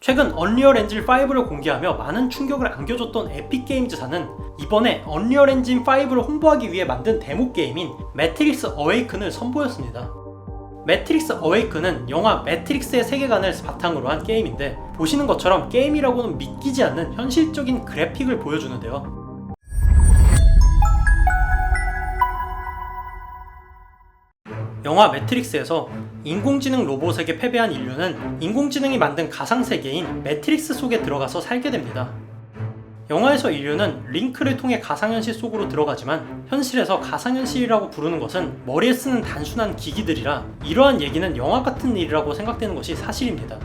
최근 언리얼 엔진 5를 공개하며 많은 충격을 안겨줬던 에픽게임즈사는 이번에 언리얼 엔진 5를 홍보하기 위해 만든 데모 게임인 매트릭스 어웨이큰을 선보였습니다. 매트릭스 어웨이큰은 영화 매트릭스의 세계관을 바탕으로 한 게임인데, 보시는 것처럼 게임이라고는 믿기지 않는 현실적인 그래픽을 보여주는데요. 영화 매트릭스에서 인공지능 로봇에게 패배한 인류는 인공지능이 만든 가상세계인 매트릭스 속에 들어가서 살게 됩니다. 영화에서 인류는 링크를 통해 가상현실 속으로 들어가지만, 현실에서 가상현실이라고 부르는 것은 머리에 쓰는 단순한 기기들이라 이러한 얘기는 영화 같은 일이라고 생각되는 것이 사실입니다.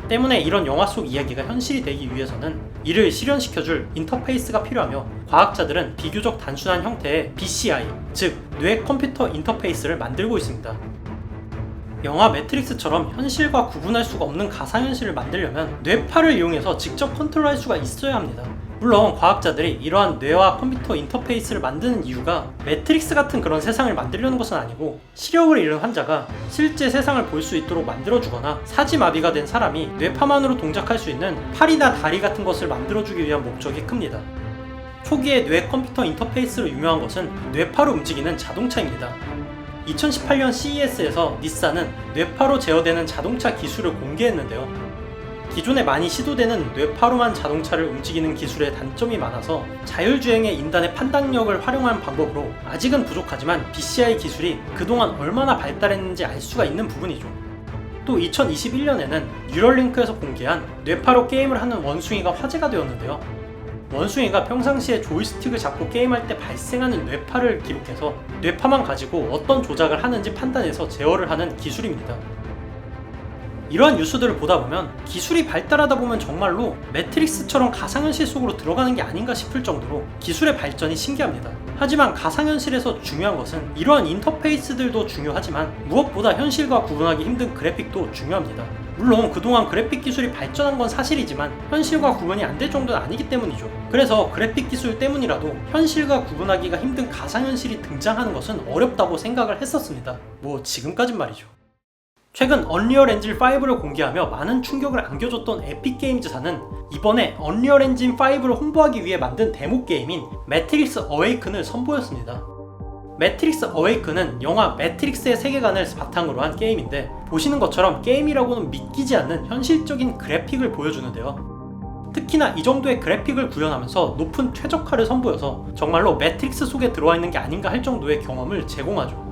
때문에 이런 영화 속 이야기가 현실이 되기 위해서는 이를 실현시켜줄 인터페이스가 필요하며, 과학자들은 비교적 단순한 형태의 BCI, 즉 뇌 컴퓨터 인터페이스를 만들고 있습니다. 영화 매트릭스처럼 현실과 구분할 수가 없는 가상현실을 만들려면 뇌파를 이용해서 직접 컨트롤할 수가 있어야 합니다. 물론 과학자들이 이러한 뇌와 컴퓨터 인터페이스를 만드는 이유가 매트릭스 같은 그런 세상을 만들려는 것은 아니고, 시력을 잃은 환자가 실제 세상을 볼 수 있도록 만들어주거나 사지마비가 된 사람이 뇌파만으로 동작할 수 있는 팔이나 다리 같은 것을 만들어주기 위한 목적이 큽니다. 초기에 뇌 컴퓨터 인터페이스로 유명한 것은 뇌파로 움직이는 자동차입니다. 2018년 CES에서 닛산은 뇌파로 제어되는 자동차 기술을 공개했는데요. 기존에 많이 시도되는 뇌파로만 자동차를 움직이는 기술에 단점이 많아서 자율주행의 인간의 판단력을 활용한 방법으로 아직은 부족하지만, BCI 기술이 그동안 얼마나 발달했는지 알 수가 있는 부분이죠. 또 2021년에는 뉴럴링크에서 공개한 뇌파로 게임을 하는 원숭이가 화제가 되었는데요. 원숭이가 평상시에 조이스틱을 잡고 게임할 때 발생하는 뇌파를 기록해서 뇌파만 가지고 어떤 조작을 하는지 판단해서 제어를 하는 기술입니다. 이러한 뉴스들을 보다 보면 기술이 발달하다 보면 정말로 매트릭스처럼 가상현실 속으로 들어가는 게 아닌가 싶을 정도로 기술의 발전이 신기합니다. 하지만 가상현실에서 중요한 것은 이러한 인터페이스들도 중요하지만, 무엇보다 현실과 구분하기 힘든 그래픽도 중요합니다. 물론 그동안 그래픽 기술이 발전한 건 사실이지만 현실과 구분이 안 될 정도는 아니기 때문이죠. 그래서 그래픽 기술 때문이라도 현실과 구분하기가 힘든 가상현실이 등장하는 것은 어렵다고 생각을 했었습니다. 뭐 지금까진 말이죠. 최근 언리얼 엔진 5를 공개하며 많은 충격을 안겨줬던 에픽게임즈사는 이번에 언리얼 엔진 5를 홍보하기 위해 만든 데모 게임인 매트릭스 어웨이큰을 선보였습니다. 매트릭스 어웨이큰은 영화 매트릭스의 세계관을 바탕으로 한 게임인데, 보시는 것처럼 게임이라고는 믿기지 않는 현실적인 그래픽을 보여주는데요. 특히나 이 정도의 그래픽을 구현하면서 높은 최적화를 선보여서 정말로 매트릭스 속에 들어와 있는 게 아닌가 할 정도의 경험을 제공하죠.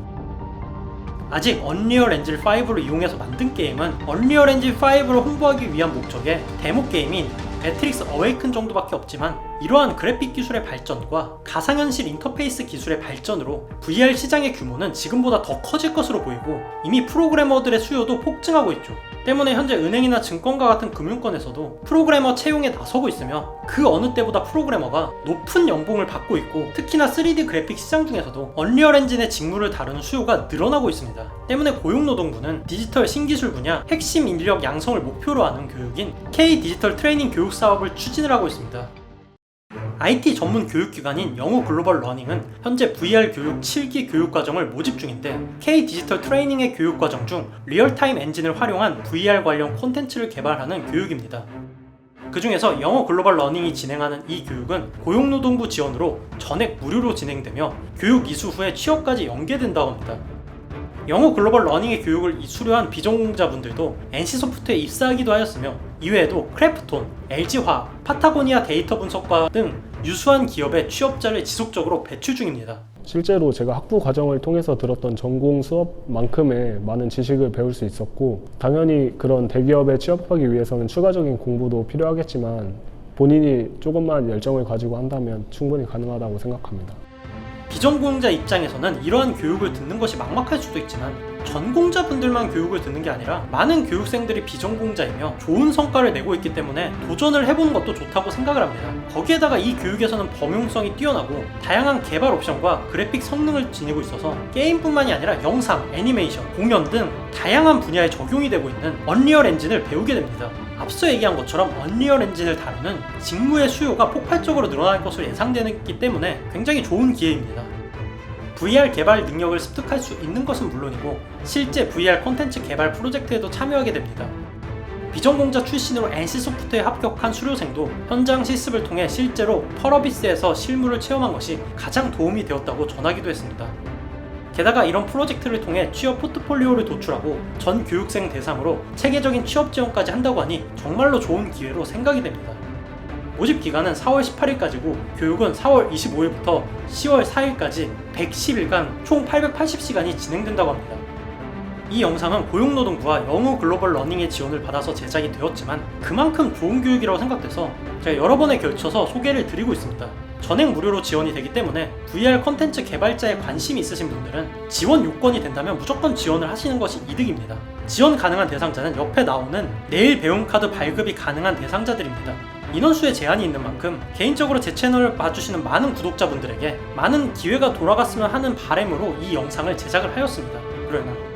아직 언리얼 엔진 5를 이용해서 만든 게임은 언리얼 엔진 5를 홍보하기 위한 목적의 데모 게임인 매트릭스 어웨이큰 정도밖에 없지만, 이러한 그래픽 기술의 발전과 가상현실 인터페이스 기술의 발전으로 VR 시장의 규모는 지금보다 더 커질 것으로 보이고, 이미 프로그래머들의 수요도 폭증하고 있죠. 때문에 현재 은행이나 증권가 같은 금융권에서도 프로그래머 채용에 나서고 있으며, 그 어느 때보다 프로그래머가 높은 연봉을 받고 있고, 특히나 3D 그래픽 시장 중에서도 언리얼 엔진의 직무를 다루는 수요가 늘어나고 있습니다. 때문에 고용노동부는 디지털 신기술 분야 핵심 인력 양성을 목표로 하는 교육인 K 디지털 트레이닝 교육 사업을 추진을 하고 있습니다. IT 전문 교육기관인 영어 글로벌 러닝은 현재 VR 교육 7기 교육과정을 모집 중인데, K 디지털 트레이닝의 교육과정 중 리얼타임 엔진을 활용한 VR 관련 콘텐츠를 개발하는 교육입니다. 그 중에서 영어 글로벌 러닝이 진행하는 이 교육은 고용노동부 지원으로 전액 무료로 진행되며, 교육 이수 후에 취업까지 연계된다고 합니다. 영어 글로벌 러닝의 교육을 수료한 비전공자분들도 NC소프트에 입사하기도 하였으며, 이외에도 크래프톤, LG화학, 파타고니아 데이터 분석과 등 유수한 기업의 취업자를 지속적으로 배출 중입니다. 실제로 제가 학부 과정을 통해서 들었던 전공 수업만큼의 많은 지식을 배울 수 있었고, 당연히 그런 대기업에 취업하기 위해서는 추가적인 공부도 필요하겠지만 본인이 조금만 열정을 가지고 한다면 충분히 가능하다고 생각합니다. 비전공자 입장에서는 이러한 교육을 듣는 것이 막막할 수도 있지만, 전공자분들만 교육을 듣는 게 아니라 많은 교육생들이 비전공자이며 좋은 성과를 내고 있기 때문에 도전을 해보는 것도 좋다고 생각을 합니다. 거기에다가 이 교육에서는 범용성이 뛰어나고 다양한 개발 옵션과 그래픽 성능을 지니고 있어서 게임뿐만이 아니라 영상, 애니메이션, 공연 등 다양한 분야에 적용이 되고 있는 언리얼 엔진을 배우게 됩니다. 앞서 얘기한 것처럼 언리얼 엔진을 다루는 직무의 수요가 폭발적으로 늘어날 것으로 예상되기 때문에 굉장히 좋은 기회입니다. VR 개발 능력을 습득할 수 있는 것은 물론이고, 실제 VR 콘텐츠 개발 프로젝트에도 참여하게 됩니다. 비전공자 출신으로 NC소프트에 합격한 수료생도 현장 실습을 통해 실제로 펄어비스에서 실무를 체험한 것이 가장 도움이 되었다고 전하기도 했습니다. 게다가 이런 프로젝트를 통해 취업 포트폴리오를 도출하고 전 교육생 대상으로 체계적인 취업 지원까지 한다고 하니 정말로 좋은 기회로 생각이 됩니다. 모집 기간은 4월 18일까지고 교육은 4월 25일부터 10월 4일까지 110일간 총 880시간이 진행된다고 합니다. 이 영상은 고용노동부와 영우 글로벌 러닝의 지원을 받아서 제작이 되었지만 그만큼 좋은 교육이라고 생각돼서 제가 여러 번에 걸쳐서 소개를 드리고 있습니다. 전액 무료로 지원이 되기 때문에 VR 컨텐츠 개발자에 관심이 있으신 분들은 지원 요건이 된다면 무조건 지원을 하시는 것이 이득입니다. 지원 가능한 대상자는 옆에 나오는 내일 배움카드 발급이 가능한 대상자들입니다. 인원수에 제한이 있는 만큼 개인적으로 제 채널을 봐주시는 많은 구독자분들에게 많은 기회가 돌아갔으면 하는 바람으로 이 영상을 제작을 하였습니다. 그러면